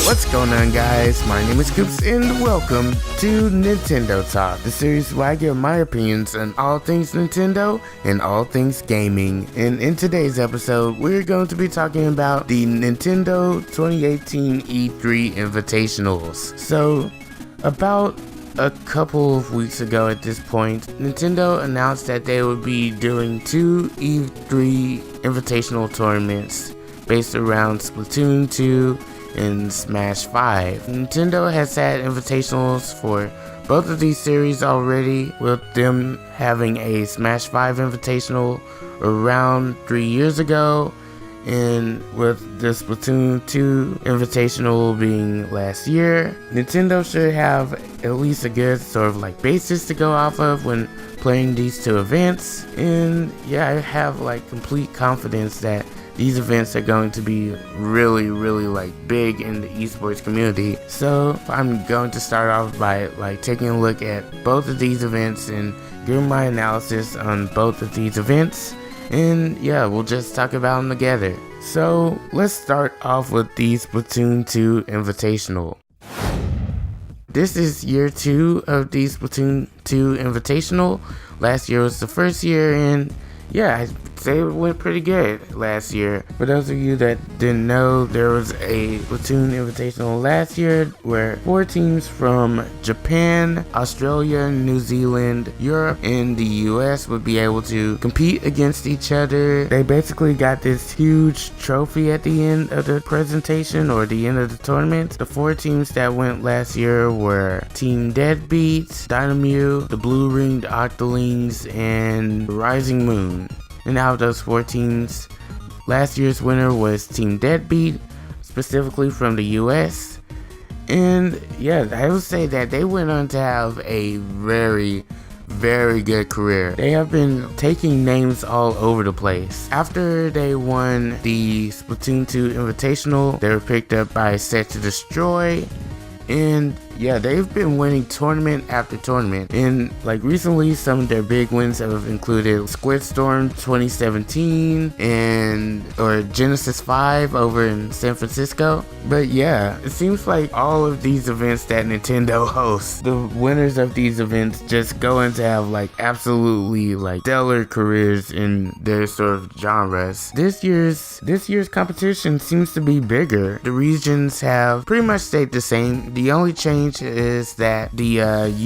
What's going on, guys? My name is Koops and welcome to Nintendo Talk, the series where I give my opinions on all things Nintendo and all things gaming. And in today's episode, we're going to be talking about the Nintendo 2018 E3 Invitationals. So, about a couple of weeks ago at this point, Nintendo announced that they would be doing two E3 Invitational tournaments based around Splatoon 2 and Smash 5. Nintendo has had invitationals for both of these series already, with them having a Smash 5 invitational around 3 years ago, and with the Splatoon 2 invitational being last year. Nintendo should have at least a good sort of like basis to go off of when playing these two events, and yeah, I have like complete confidence that these events are going to be really like big in the esports community. So I'm going to start off by like taking a look at both of these events and giving my analysis on both of these events. And yeah, we'll just talk about them together. So let's start off with the Splatoon 2 Invitational. This is year 2 of the Splatoon 2 Invitational. Last year was the first year, and yeah, I'd say it went pretty good last year. For those of you that didn't know, there was a Splatoon Invitational last year where 4 teams from Japan, Australia, New Zealand, Europe, and the US would be able to compete against each other. They basically got this huge trophy at the end of the presentation or the end of the tournament. The 4 teams that went last year were Team Deadbeat, Dynamute, the Blue Ringed Octolings, and Rising Moon. And out of those 4 teams, last year's winner was Team Deadbeat, specifically from the US. And yeah, I would say that they went on to have a very good career. They have been taking names all over the place. After they won the Splatoon 2 Invitational, they were picked up by Set to Destroy. And yeah, they've been winning tournament after tournament, and like recently some of their big wins have included Squidstorm 2017 or Genesis 5 over in San Francisco. But yeah, it seems like all of these events that Nintendo hosts, the winners of these events just go on to have like absolutely like stellar careers in their sort of genres. This year's competition seems to be bigger. The regions have pretty much stayed the same. The only change is that the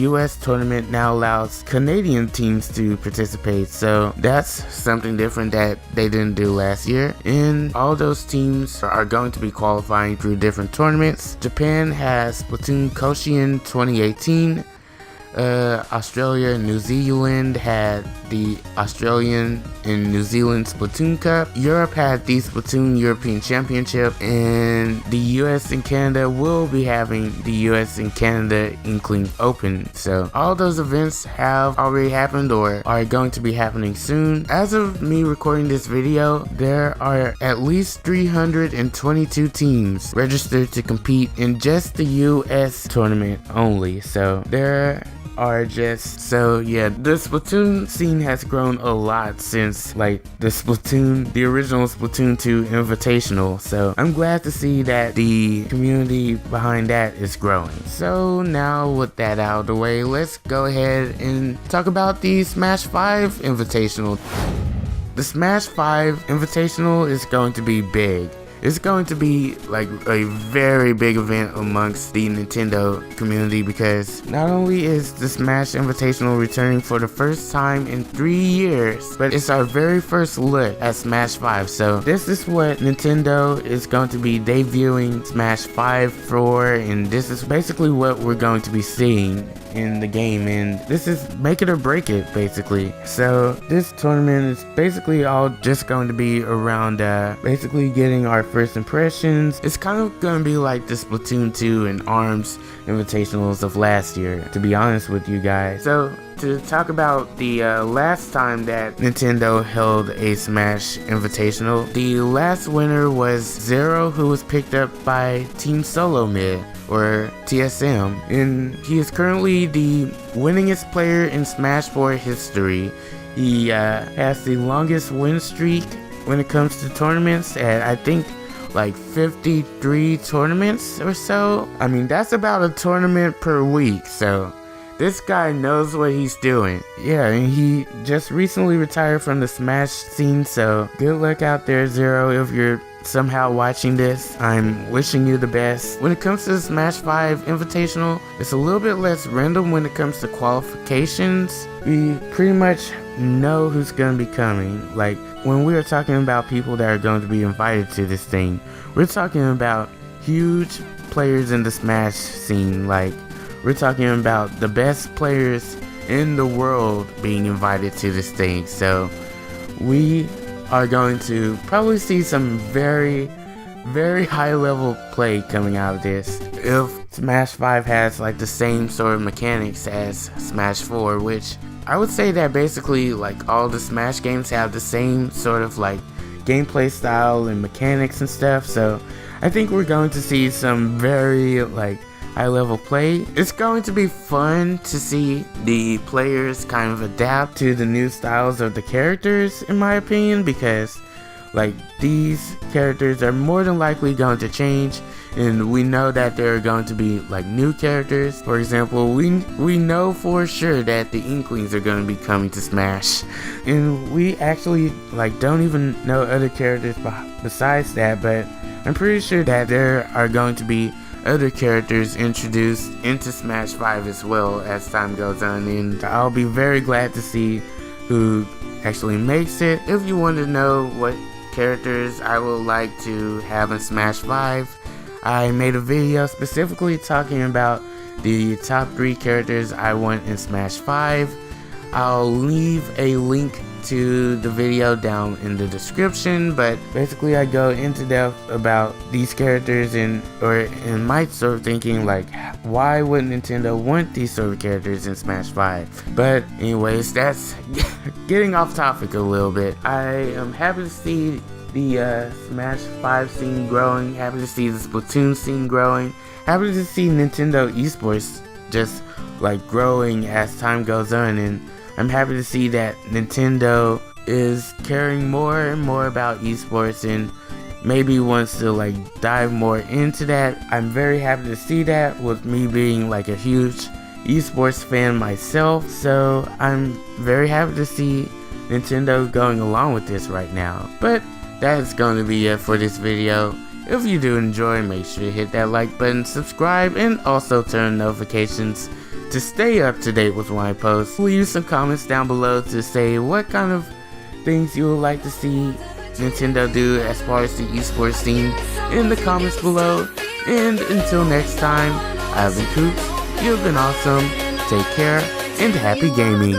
US tournament now allows Canadian teams to participate, so that's something different that they didn't do last year. And all those teams are going to be qualifying through different tournaments. Japan has Splatoon Koshien 2018. Australia and New Zealand had the Australian and New Zealand Splatoon Cup. Europe had the Splatoon European Championship, and the US and Canada will be having the US and Canada Inkling Open. So all those events have already happened or are going to be happening soon. As of me recording this video, there are at least 322 teams registered to compete in just the US tournament only. So the Splatoon scene has grown a lot since like the original Splatoon 2 Invitational. So I'm glad to see that the community behind that is growing. So now with that out of the way, let's go ahead and talk about the Smash 5 Invitational. The Smash 5 Invitational is going to be big. It's going to be like a very big event amongst the Nintendo community, because not only is the Smash Invitational returning for the first time in 3 years, but it's our very first look at Smash 5. So this is what Nintendo is going to be debuting Smash 5 for, and this is basically what we're going to be seeing in the game, and this is make it or break it basically. So this tournament is basically all just going to be around basically getting our first impressions. It's kind of going to be like the Splatoon 2 and ARMS Invitationals of last year, to be honest with you guys. So to talk about the last time that Nintendo held a Smash Invitational, the last winner was Zero, who was picked up by Team Solo Mid, or TSM, and he is currently the winningest player in Smash 4 history. He has the longest win streak when it comes to tournaments at, I think, like 53 tournaments or so. I mean, that's about a tournament per week, so this guy knows what he's doing. Yeah, and he just recently retired from the Smash scene, so good luck out there, Zero, if you're somehow watching this. I'm wishing you the best. When it comes to the Smash 5 Invitational, it's a little bit less random when it comes to qualifications. We pretty much know who's going to be coming. Like, when we are talking about people that are going to be invited to this thing, we're talking about huge players in the Smash scene. Like, we're talking about the best players in the world being invited to this thing. So we are going to probably see some very high level play coming out of this. If Smash 5 has like the same sort of mechanics as Smash 4, which I would say that basically like all the Smash games have the same sort of like gameplay style and mechanics and stuff. So I think we're going to see some very like high level play. It's going to be fun to see the players kind of adapt to the new styles of the characters, in my opinion, because like these characters are more than likely going to change, and we know that there are going to be like new characters. For example, we know for sure that the Inklings are going to be coming to Smash, and we actually like don't even know other characters besides that, but I'm pretty sure that there are going to be other characters introduced into Smash 5 as well as time goes on, and I'll be very glad to see who actually makes it. If you want to know what characters I would like to have in Smash 5, I made a video specifically talking about the top 3 characters I want in Smash 5. I'll leave a link to the video down in the description, but basically I go into depth about these characters and might sort of thinking like, why would Nintendo want these sort of characters in Smash 5? But anyways, that's getting off topic a little bit. I am happy to see the Smash 5 scene growing, happy to see the Splatoon scene growing, happy to see Nintendo esports just like growing as time goes on, and I'm happy to see that Nintendo is caring more and more about esports and maybe wants to like dive more into that. I'm very happy to see that, with me being like a huge esports fan myself. So I'm very happy to see Nintendo going along with this right now. But that's going to be it for this video. If you do enjoy, make sure to hit that like button, subscribe, and also turn notifications to stay up to date with my posts. Leave some comments down below to say what kind of things you would like to see Nintendo do as far as the esports scene in the comments below. And until next time, I've been Koops, you've been awesome, take care, and happy gaming.